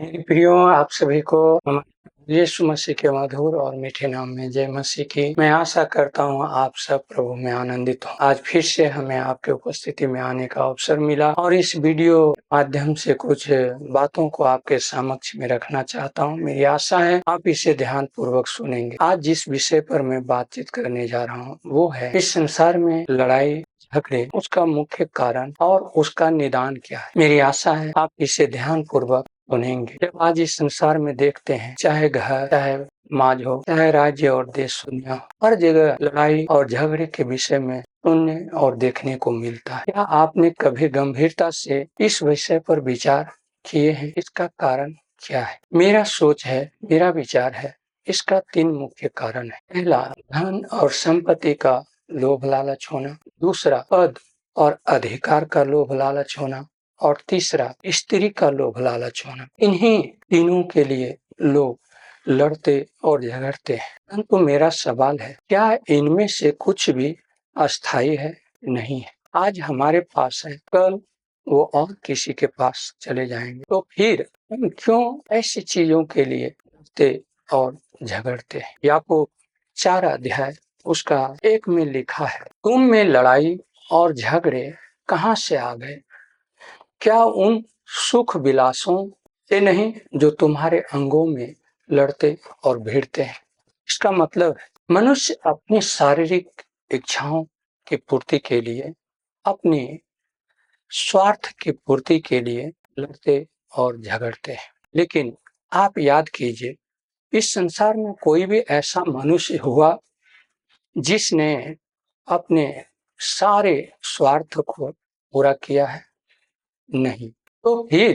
मेरे प्रियो, आप सभी को हमारे यीशु मसीह के मधुर और मीठे नाम में जय मसीह की। मैं आशा करता हूँ आप सब प्रभु में आनंदित हो। आज फिर से हमें आपके उपस्थिति में आने का अवसर मिला और इस वीडियो माध्यम से कुछ बातों को आपके समक्ष में रखना चाहता हूँ। मेरी आशा है आप इसे ध्यान पूर्वक सुनेंगे। आज जिस विषय पर मैं बातचीत करने जा रहा हूँ वो है इस संसार में लड़ाई झगड़े, उसका मुख्य कारण और उसका निदान क्या है। मेरी आशा है आप इसे ध्यान पूर्वक सुनेंगे। जब आज इस संसार में देखते हैं, चाहे घर, चाहे समाज हो, चाहे राज्य और देश, दुनिया हो, हर जगह लड़ाई और झगड़े के विषय में सुनने और देखने को मिलता है। क्या आपने कभी गंभीरता से इस विषय पर विचार किए हैं? इसका कारण क्या है? मेरा सोच है, मेरा विचार है, इसका 3 मुख्य कारण है। पहला, धन और संपत्ति का लोभ लालच होना। दूसरा, पद और अधिकार का लोभ लालच होना। और तीसरा, स्त्री का लोभ लालच होना। इन्हीं तीनों के लिए लोग लड़ते और झगड़ते हैं। परंतु मेरा सवाल है, क्या इनमें से कुछ भी अस्थायी है? नहीं है। आज हमारे पास है, कल वो और किसी के पास चले जाएंगे। तो फिर हम क्यों ऐसी चीजों के लिए लड़ते और झगड़ते हैं? याकूब 4 अध्याय उसका 1 में लिखा है, तुम में लड़ाई और झगड़े कहाँ से आ गए? क्या उन सुख विलासों से नहीं जो तुम्हारे अंगों में लड़ते और भिड़ते हैं? इसका मतलब है मनुष्य अपनी शारीरिक इच्छाओं की पूर्ति के लिए, अपनी स्वार्थ की पूर्ति के लिए लड़ते और झगड़ते हैं। लेकिन आप याद कीजिए, इस संसार में कोई भी ऐसा मनुष्य हुआ जिसने अपने सारे स्वार्थ को पूरा किया है? नहीं। तो फिर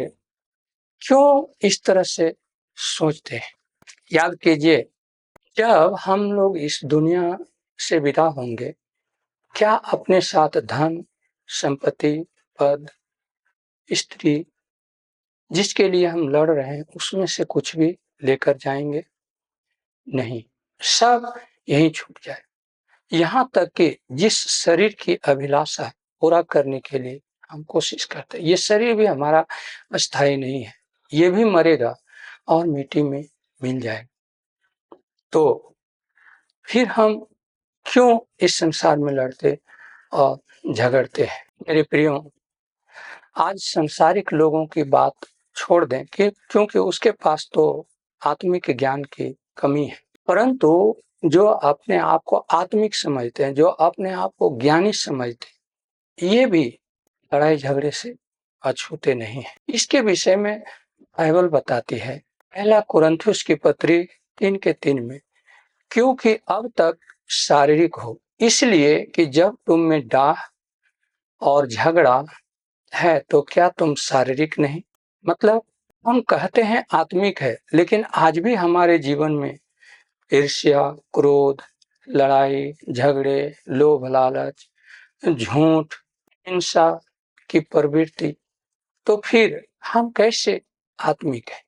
क्यों इस तरह से सोचते हैं? याद कीजिए, जब हम लोग इस दुनिया से विदा होंगे, क्या अपने साथ धन, संपत्ति, पद, स्त्री जिसके लिए हम लड़ रहे हैं उसमें से कुछ भी लेकर जाएंगे? नहीं, सब यहीं छूट जाए। यहाँ तक कि जिस शरीर की अभिलाषा पूरा करने के लिए हम कोशिश करते हैं, ये शरीर भी हमारा अस्थायी नहीं है, ये भी मरेगा और मिट्टी में मिल जाएगा। तो फिर हम क्यों इस संसार में लड़ते और झगड़ते हैं? मेरे प्रियो, आज सांसारिक लोगों की बात छोड़ दें कि क्योंकि उसके पास तो आत्मिक ज्ञान की कमी है, परंतु जो अपने आप को आत्मिक समझते हैं, जो अपने आप को ज्ञानी समझते हैं, ये भी लड़ाई झगड़े से अछूते नहीं है। इसके विषय में बाइबल बताती है, पहला कुरिन्थियों की पत्री 3:3 में, क्योंकि अब तक शारीरिक हो, इसलिए कि जब तुम में डाह और झगड़ा है तो क्या तुम शारीरिक नहीं? मतलब हम कहते हैं आत्मिक है, लेकिन आज भी हमारे जीवन में ईर्ष्या, क्रोध, लड़ाई झगड़े, लोभ लालच, झूठ, हिंसा की प्रवृत्ति, तो फिर हम कैसे आत्मिक है?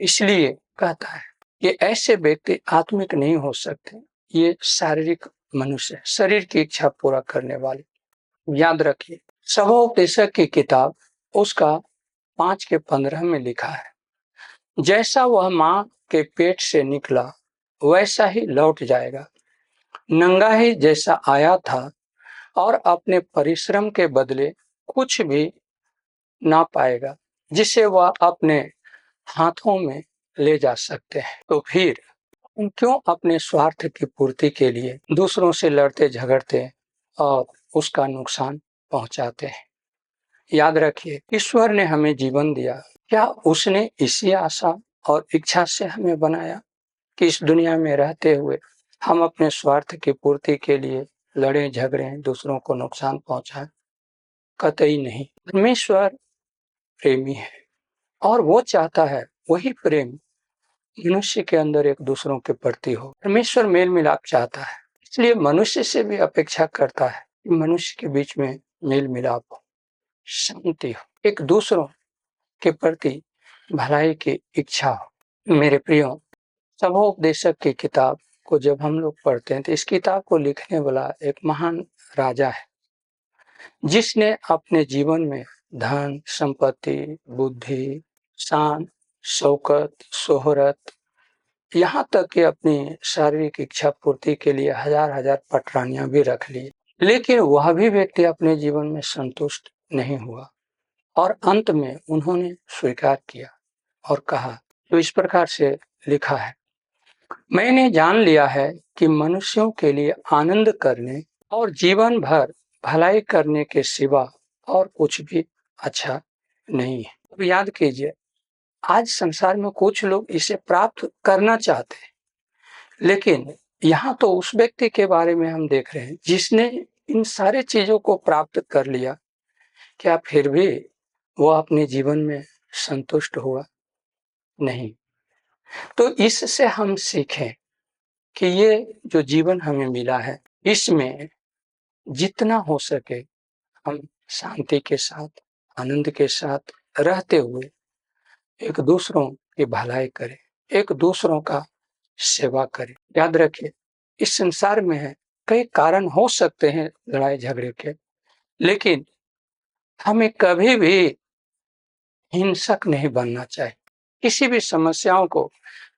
इसलिए कहता है कि ऐसे व्यक्ति आत्मिक नहीं हो सकते, ये शारीरिक मनुष्य है, शरीर की इच्छा पूरा करने वाले। याद रखिए, सबोपदेशक की किताब उसका 5:15 में लिखा है, जैसा वह माँ के पेट से निकला वैसा ही लौट जाएगा, नंगा ही जैसा आया था और अपने परिश्रम के बदले कुछ भी ना पाएगा जिसे वह अपने हाथों में ले जा सकते हैं। तो फिर हम क्यों अपने स्वार्थ की पूर्ति के लिए दूसरों से लड़ते झगड़ते और उसका नुकसान पहुंचाते हैं? याद रखिए, ईश्वर ने हमें जीवन दिया, क्या उसने इसी आशा और इच्छा से हमें बनाया कि इस दुनिया में रहते हुए हम अपने स्वार्थ की पूर्ति के लिए लड़े झगड़े, दूसरों को नुकसान पहुंचाएं? कतई नहीं। परमेश्वर प्रेमी है और वो चाहता है वही प्रेम मनुष्य के अंदर एक दूसरों के प्रति हो। परमेश्वर मेल मिलाप चाहता है, इसलिए मनुष्य से भी अपेक्षा करता है कि मनुष्य के बीच में मेल मिलाप हो, शांति हो, एक दूसरों के प्रति भलाई की इच्छा हो। मेरे प्रियो, सबोपदेशक की किताब को जब हम लोग पढ़ते हैं तो इस किताब को लिखने वाला एक महान राजा है, जिसने अपने जीवन में धन, संपत्ति, बुद्धि, शान, शौकत, शोहरत, यहाँ तक कि अपनी शारीरिक इच्छा पूर्ति के लिए हजार-हजार पटरानियां भी रख ली। लेकिन वह भी व्यक्ति अपने जीवन में संतुष्ट नहीं हुआ और अंत में उन्होंने स्वीकार किया और कहा, तो इस प्रकार से लिखा है, मैंने जान लिया है कि मनुष्यों के लिए आनंद करने और जीवन भर भलाई करने के सिवा और कुछ भी अच्छा नहीं है। अब याद कीजिए, आज संसार में कुछ लोग इसे प्राप्त करना चाहते हैं, लेकिन यहाँ तो उस व्यक्ति के बारे में हम देख रहे हैं जिसने इन सारे चीजों को प्राप्त कर लिया, क्या फिर भी वो अपने जीवन में संतुष्ट हुआ? नहीं। तो इससे हम सीखें कि ये जो जीवन हमें मिला है, इसमें जितना हो सके हम शांति के साथ, आनंद के साथ रहते हुए एक दूसरों की भलाई करें, एक दूसरों का सेवा करें। याद रखिए, इस संसार में है कई कारण हो सकते हैं लड़ाई झगड़े के, लेकिन हमें कभी भी हिंसक नहीं बनना चाहिए। किसी भी समस्याओं को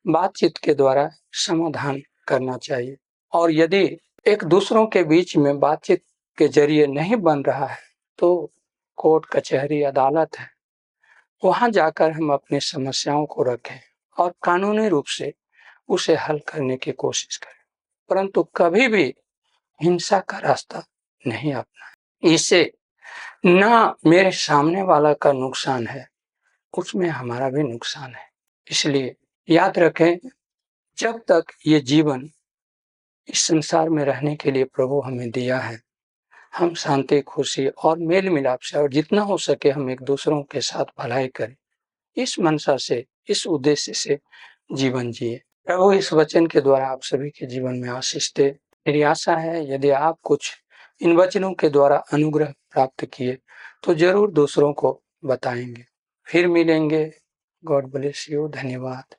बातचीत के द्वारा समाधान करना चाहिए और यदि एक दूसरों के बीच में बातचीत के जरिए नहीं बन रहा है तो कोर्ट, कचहरी, अदालत है, वहां जाकर हम अपनी समस्याओं को रखें और कानूनी रूप से उसे हल करने की कोशिश करें, परंतु कभी भी हिंसा का रास्ता नहीं अपनाएं। इससे ना मेरे सामने वाला का नुकसान है, उसमें हमारा भी नुकसान है। इसलिए याद रखें, जब तक ये जीवन इस संसार में रहने के लिए प्रभु हमें दिया है, हम शांति, खुशी और मेल मिलाप से और जितना हो सके हम एक दूसरों के साथ भलाई करें। इस मनसा से, इस उद्देश्य से जीवन जिए। प्रभु इस वचन के द्वारा आप सभी के जीवन में आशीष दे। मेरी आशा है यदि आप कुछ इन वचनों के द्वारा अनुग्रह प्राप्त किए तो जरूर दूसरों को बताएंगे। फिर मिलेंगे। God bless you. धन्यवाद।